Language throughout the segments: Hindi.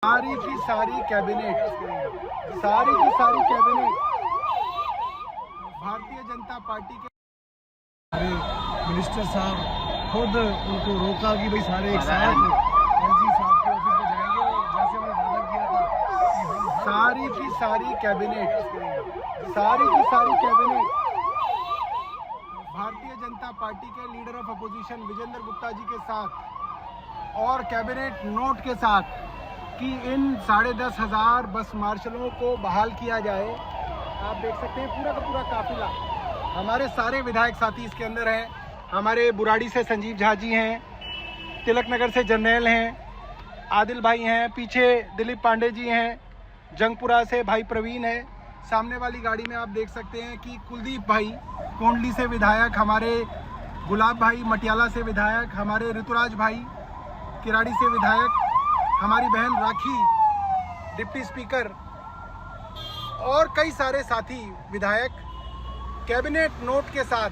सारी की सारी कैबिनेट भारतीय जनता पार्टी के हमारे मिनिस्टर साहब खुद उनको रोका कि भाई सारे एक साथ एलजी साहब के ऑफिस में जाएंगे। जैसे हमने वादा किया था कि हम सारी की सारी कैबिनेट भारतीय जनता पार्टी के leader of opposition Vijender Gupta ji के साथ और कैबिनेट नोट के साथ कि इन 10,500 बस मार्शलों को बहाल किया जाए। आप देख सकते हैं पूरा का पूरा काफिला, हमारे सारे विधायक साथी इसके अंदर हैं। हमारे बुराड़ी से संजीव झा जी हैं, तिलक नगर से जर्नैल हैं, आदिल भाई हैं, पीछे दिलीप पांडे जी हैं, जंगपुरा से भाई प्रवीण है। सामने वाली गाड़ी में आप देख सकते हैं कि कुलदीप भाई कोंडली से विधायक, हमारे गुलाब भाई मटियाला से विधायक, हमारे ऋतुराज भाई किराड़ी से विधायक, हमारी बहन राखी डिप्टी स्पीकर और कई सारे साथी विधायक कैबिनेट नोट के साथ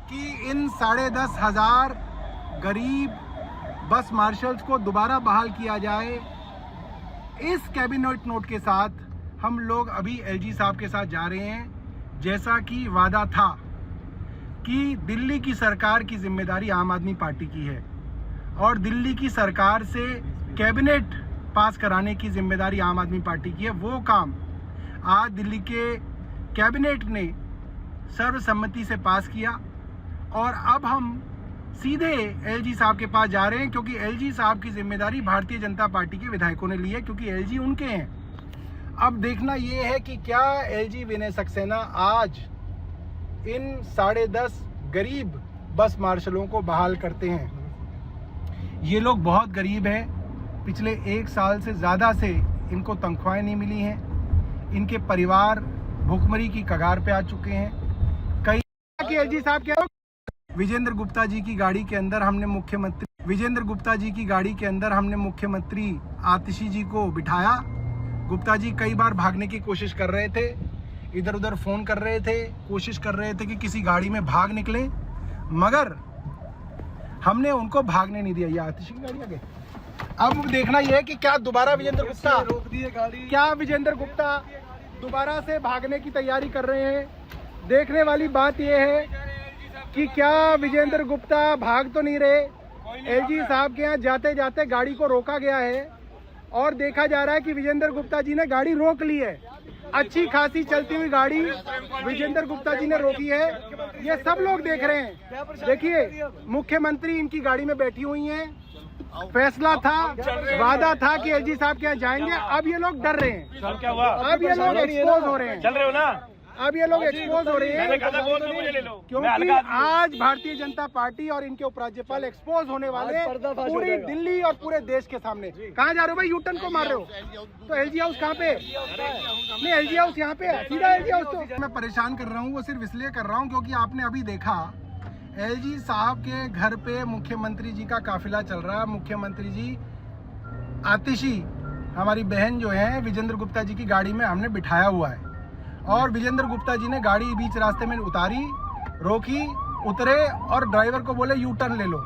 कि इन 10,500 गरीब बस मार्शल्स को दोबारा बहाल किया जाए। इस कैबिनेट नोट के साथ हम लोग अभी एलजी साहब के साथ जा रहे हैं। जैसा कि वादा था कि दिल्ली की सरकार की जिम्मेदारी आम आदमी पार्टी की है और दिल्ली की सरकार से कैबिनेट पास कराने की जिम्मेदारी आम आदमी पार्टी की है। वो काम आज दिल्ली के कैबिनेट ने सर्वसम्मति से पास किया और अब हम सीधे एलजी साहब के पास जा रहे हैं, क्योंकि एलजी साहब की जिम्मेदारी भारतीय जनता पार्टी के विधायकों ने ली है, क्योंकि एलजी उनके हैं। अब देखना ये है कि क्या एलजी विनय सक्सेना आज इन 10.5 गरीब बस मार्शलों को बहाल करते हैं। ये लोग बहुत गरीब हैं, पिछले 1 साल से ज़्यादा से इनको तनख्वाहें नहीं मिली हैं, इनके परिवार भुखमरी की कगार पे आ चुके हैं। कई कि एलजी साहब क्या विजेंद्र गुप्ता जी की गाड़ी के अंदर हमने मुख्यमंत्री आतिशी जी को बिठाया। गुप्ता जी कई बार भागने की कोशिश कर रहे थे, इधर उधर फोन कर रहे थे, कोशिश कर रहे थे कि किसी गाड़ी में भाग निकले, मगर हमने उनको भागने नहीं दिया। ये आतिशी की गाड़ी आगे। अब देखना यह है कि क्या दोबारा विजेंद्र गुप्ता रोक दिए गाड़ी, क्या विजेंद्र गुप्ता दोबारा से भागने की तैयारी कर रहे हैं। देखने वाली बात यह है कि क्या विजेंद्र गुप्ता भाग तो नहीं रहे। एलजी साहब के यहाँ जाते जाते गाड़ी को रोका गया है और देखा जा रहा है कि विजेंद्र गुप्ता जी ने गाड़ी रोक ली है। अच्छी खासी चलती हुई गाड़ी विजेंद्र गुप्ता जी ने रोकी है, ये सब लोग देख रहे हैं। देखिए मुख्यमंत्री इनकी गाड़ी में बैठी हुई हैं। फैसला था, वादा था कि एलजी साहब के यहाँ जाएंगे, अब ये लोग डर रहे हैं, अब ये लोग एक्सपोज हो रहे हैं, चल रहे हो ना, अब ये लोग एक्सपोज हो रहे हैं क्योंकि आज भारतीय जनता पार्टी और इनके उपराज्यपाल एक्सपोज होने वाले पूरी दिल्ली और पूरे देश के सामने। कहाँ जा रहे हो भाई, यूटर्न को मार रहे हो? तो एलजी हाउस कहाँ पे? नहीं, एलजी हाउस यहाँ पे है, सीधा एलजी हाउस। तो मैं परेशान कर रहा हूँ वो सिर्फ इसलिए कर रहा हूँ क्योंकि आपने अभी देखा एलजी साहब के घर पे मुख्यमंत्री जी का काफिला चल रहा है। मुख्यमंत्री जी आतिशी हमारी बहन जो है विजेंद्र गुप्ता जी की गाड़ी में हमने बिठाया हुआ है और विजेंद्र गुप्ता जी ने गाड़ी बीच रास्ते में उतारी, रोकी, उतरे और ड्राइवर को बोले यू टर्न ले लो।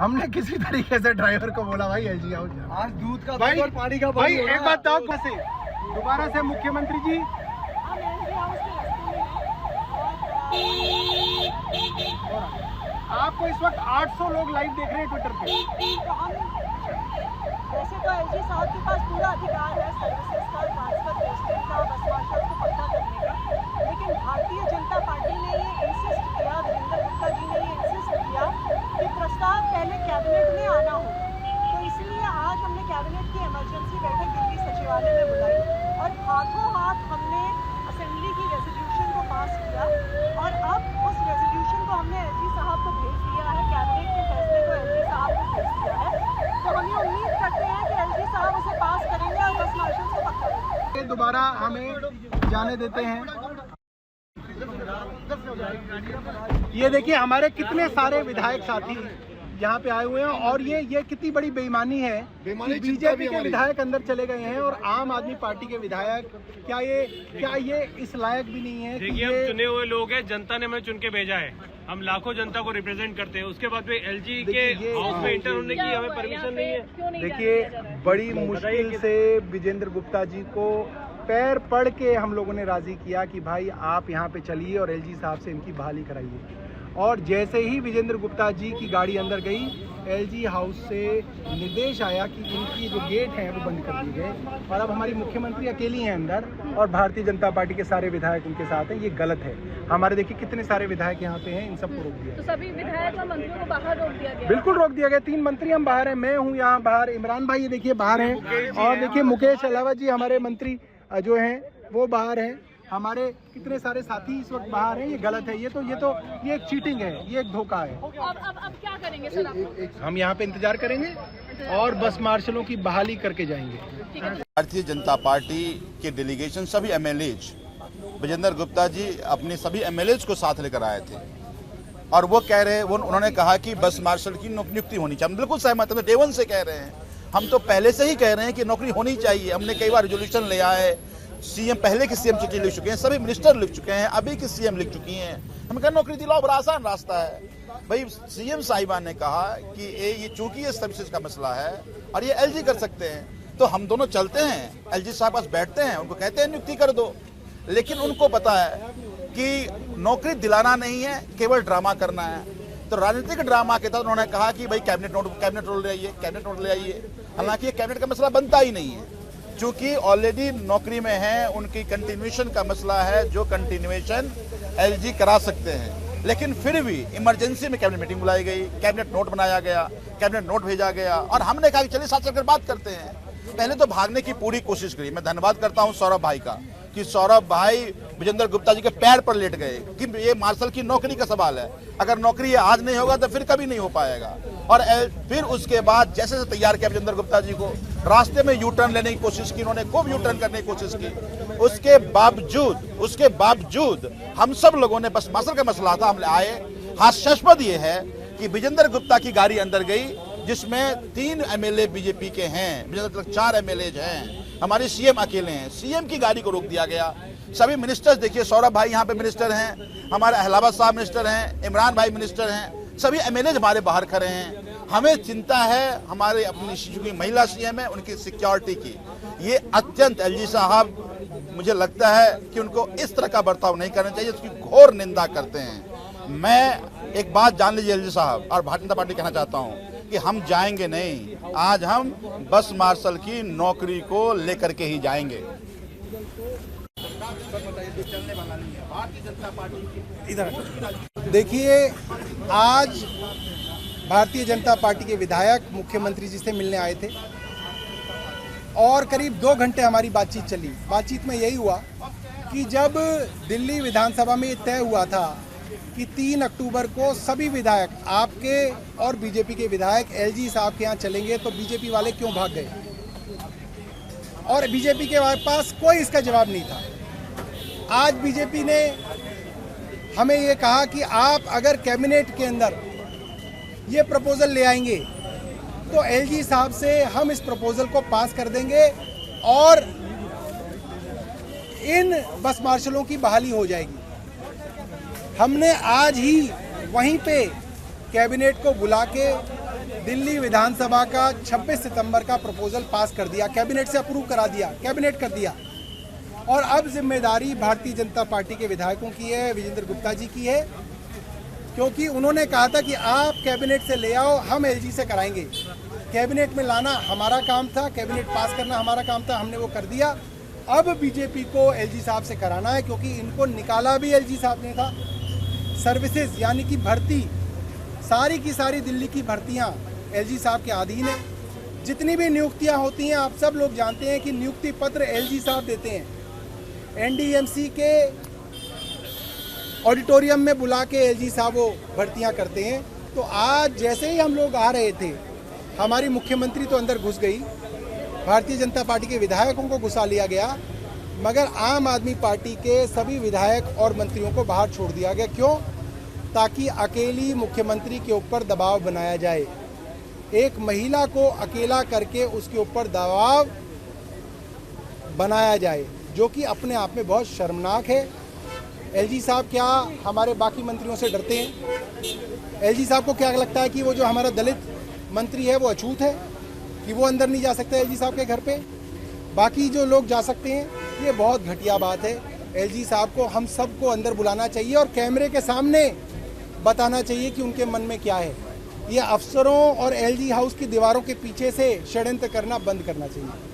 हमने किसी तरीके से ड्राइवर को बोला भाई एलजी हाउस आज दूध का भाई, और पानी का भाई एक बात बताओ, कैसे दोबारा से मुख्यमंत्री जी आपको इस वक्त 800 लोग लाइव देख रहे हैं ट्विटर पे। वैसे तो एलजी साहब के पास पूरा अधिकार है सर्विसेज का, ट्रांसफर पोस्टिंग का, बस मार्शल को पक्का करने का, लेकिन भारतीय जनता पार्टी ने ये इंसिस्ट किया, विजेंद्र गुप्ता जी ने ये इंसिस्ट किया कि प्रस्ताव पहले कैबिनेट में आना हो। तो इसलिए आज हमने कैबिनेट की इमरजेंसी बैठक दिल्ली सचिवालय में बुलाई और हाथों हाथ हमने असेंबली की रेजोल्यूशन को पास किया और अब उस रेजोल्यूशन को हमने एलजी साहब को भेज दिया है, कैबिनेट के फैसले को एलजी साहब को भेज दिया है। तो हम ये उम्मीद करते हैं कि एलजी साहब उसे पास करेंगे और बस मार्शल को पक्का करेंगे। दोबारा हमें जाने देते हैं। ये देखिए हमारे कितने सारे विधायक साथी यहाँ पे आए हुए हैं और ये कितनी बड़ी बेईमानी है कि बीजेपी के विधायक अंदर चले गए हैं और आम आदमी पार्टी के विधायक क्या ये इस लायक भी नहीं है। देखिए, हम चुने हुए लोग हैं, जनता ने हमें चुन के भेजा है, हम लाखों जनता को रिप्रेजेंट करते हैं। उसके बाद में एलजी के हाउस में एंटर होने की हमें परमिशन नहीं है। देखिए, बड़ी मुश्किल से विजेंद्र गुप्ता जी को पैर पड़ के हम लोगों ने राजी किया कि भाई आप यहाँ पे चलिए और एलजी साहब से इनकी बहाली कराइए। और जैसे ही विजेंद्र गुप्ता जी की गाड़ी अंदर गई, एलजी हाउस से निर्देश आया कि इनकी जो गेट हैं वो बंद कर दिए गए और अब हमारी मुख्यमंत्री अकेली हैं अंदर और भारतीय जनता पार्टी के सारे विधायक उनके साथ हैं। ये गलत है। हमारे देखिए कितने सारे विधायक यहाँ पे हैं, इन सबको रोक दिया। तो सभी विधायक और मंत्रियों को बाहर रोक दिया गया? बिल्कुल रोक दिया गया। 3 मंत्री हम बाहर हैं, मैं हूँ यहाँ बाहर, इमरान भाई ये देखिए बाहर हैं और देखिए मुकेश अलावा जी हमारे मंत्री जो हैं वो बाहर हैं। हमारे कितने सारे साथी इस वक्त बाहर हैं। ये गलत है। ये एक चीटिंग है, ये एक धोखा है। अब क्या करेंगे सर आप? हम यहाँ पे इंतजार करेंगे और बस मार्शलों की बहाली करके जाएंगे। भारतीय जनता पार्टी के डेलीगेशन सभी एमएलएज विजेंद्र गुप्ता जी अपने सभी एमएलएज को साथ लेकर आए थे और वो कह रहे उन्होंने कहा कि बस मार्शल की नियुक्ति होनी चाहिए। हम बिल्कुल सहमत हैं, डे वन से कह रहे हैं। हम तो पहले से ही कह रहे हैं कि नौकरी होनी चाहिए। हमने कई बार रिजोल्यूशन ले आए, सीएम पहले की सीएम चिट्ठी लिख चुके हैं, सभी मिनिस्टर लिख चुके हैं, अभी की सीएम लिख चुकी हैं। हम कहा नौकरी दिलाओ, बड़ा आसान रास्ता है। भाई सीएम साहिबा ने कहा कि ये चूंकि ये सर्विसेज का मसला है और ये एलजी कर सकते हैं, तो हम दोनों चलते हैं, एलजी साहब पास बैठते हैं, उनको कहते हैं नियुक्ति कर दो। लेकिन उनको पता है कि नौकरी दिलाना नहीं है, केवल ड्रामा करना है। तो राजनीतिक ड्रामा के तहत उन्होंने कहा कि भाई कैबिनेट नोट ले आइए। हालांकि ये कैबिनेट का मसला बनता ही नहीं है, चूंकि ऑलरेडी नौकरी में है, उनकी कंटिन्यूएशन का मसला है, जो कंटिन्यूएशन एलजी करा सकते हैं। लेकिन फिर भी इमरजेंसी में कैबिनेट मीटिंग बुलाई गई, कैबिनेट नोट बनाया गया, कैबिनेट नोट भेजा गया और हमने कहा कि चलिए साथ चलकर बात करते हैं। पहले तो भागने की पूरी कोशिश करी। मैं धन्यवाद करता हूं सौरभ भाई का कि सौरभ भाई विजेंद्र गुप्ता जी के पैर पर लेट गए कि ये मार्शल की नौकरी का सवाल है, अगर नौकरी ये आज नहीं होगा तो फिर कभी नहीं हो पाएगा। और फिर उसके बाद जैसे तैयार किया विजेंद्र गुप्ता जी को, रास्ते में यू टर्न लेने की कोशिश की, उन्होंने खूब यू टर्न करने की कोशिश की। उसके बावजूद हम सब लोगों ने, बस मार्शल का मसला था, हम आए। हास्यास्पद ये है कि विजेंद्र गुप्ता की गाड़ी अंदर गई जिसमें 3 एमएलए बीजेपी के हैं, 4 एमएलए हैं, हमारे सीएम अकेले हैं। सीएम की गाड़ी को रोक दिया गया। सभी मिनिस्टर्स देखिए, सौरभ भाई यहाँ पे मिनिस्टर हैं, हमारे अहलावत साहब मिनिस्टर हैं, इमरान भाई मिनिस्टर हैं, सभी एमएलए हमारे बाहर खड़े हैं। हमें चिंता है हमारे अपनी जो महिला सीएम है उनकी सिक्योरिटी की। ये अत्यंत एलजी साहब, मुझे लगता है कि उनको इस तरह का बर्ताव नहीं करना चाहिए, उसकी घोर निंदा करते हैं। मैं एक बात जान लीजिए एलजी साहब और भारतीय जनता पार्टी कहना चाहता हूँ कि हम जाएंगे नहीं, आज हम बस मार्शल की नौकरी को लेकर के ही जाएंगे। देखिए, आज भारतीय जनता पार्टी के विधायक मुख्यमंत्री जी से मिलने आए थे और करीब 2 घंटे हमारी बातचीत चली। बातचीत में यही हुआ कि जब दिल्ली विधानसभा में तय हुआ था कि 3 अक्टूबर को सभी विधायक, आपके और बीजेपी के विधायक एलजी साहब के यहाँ चलेंगे, तो बीजेपी वाले क्यों भाग गए? और बीजेपी के पास कोई इसका जवाब नहीं था। आज बीजेपी ने हमें ये कहा कि आप अगर कैबिनेट के अंदर ये प्रपोजल ले आएंगे तो एलजी साहब से हम इस प्रपोजल को पास कर देंगे और इन बस मार्शलों की बहाली हो जाएगी। हमने आज ही वहीं पे कैबिनेट को बुला के दिल्ली विधानसभा का 26 सितंबर का प्रपोजल पास कर दिया, कैबिनेट से अप्रूव करा दिया, कैबिनेट कर दिया। और अब जिम्मेदारी भारतीय जनता पार्टी के विधायकों की है, विजेंद्र गुप्ता जी की है, क्योंकि उन्होंने कहा था कि आप कैबिनेट से ले आओ, हम एलजी से कराएंगे। कैबिनेट में लाना हमारा काम था, कैबिनेट पास करना हमारा काम था, हमने वो कर दिया। अब बीजेपी को एलजी साहब से कराना है, क्योंकि इनको निकाला भी एलजी साहब ने था। सर्विसेज यानी कि भर्ती, सारी की सारी दिल्ली की भर्तियां एलजी साहब के अधीन है। जितनी भी नियुक्तियां होती हैं, आप सब लोग जानते हैं कि नियुक्ति पत्र एलजी साहब देते हैं। एनडीएमसी के ऑडिटोरियम में बुला के एलजी साहब वो भर्तियां करते हैं। तो आज जैसे ही हम लोग आ रहे थे, हमारी मुख्यमंत्री तो अंदर घुस गई, भारतीय जनता पार्टी के विधायकों को घुसा लिया गया, मगर आम आदमी पार्टी के सभी विधायक और मंत्रियों को बाहर छोड़ दिया गया। क्यों? ताकि अकेली मुख्यमंत्री के ऊपर दबाव बनाया जाए। एक महिला को अकेला करके उसके ऊपर दबाव बनाया जाए, जो कि अपने आप में बहुत शर्मनाक है। एलजी साहब क्या हमारे बाकी मंत्रियों से डरते हैं? एलजी साहब को क्या लगता है कि वो जो हमारा दलित मंत्री है वो अछूत है, कि वो अंदर नहीं जा सकता एलजी साहब के घर पे, बाकी जो लोग जा सकते हैं? ये बहुत घटिया बात है। एलजी साहब को हम सबको अंदर बुलाना चाहिए और कैमरे के सामने बताना चाहिए कि उनके मन में क्या है। ये अफसरों और एलजी हाउस की दीवारों के पीछे से षड्यंत्र करना बंद करना चाहिए।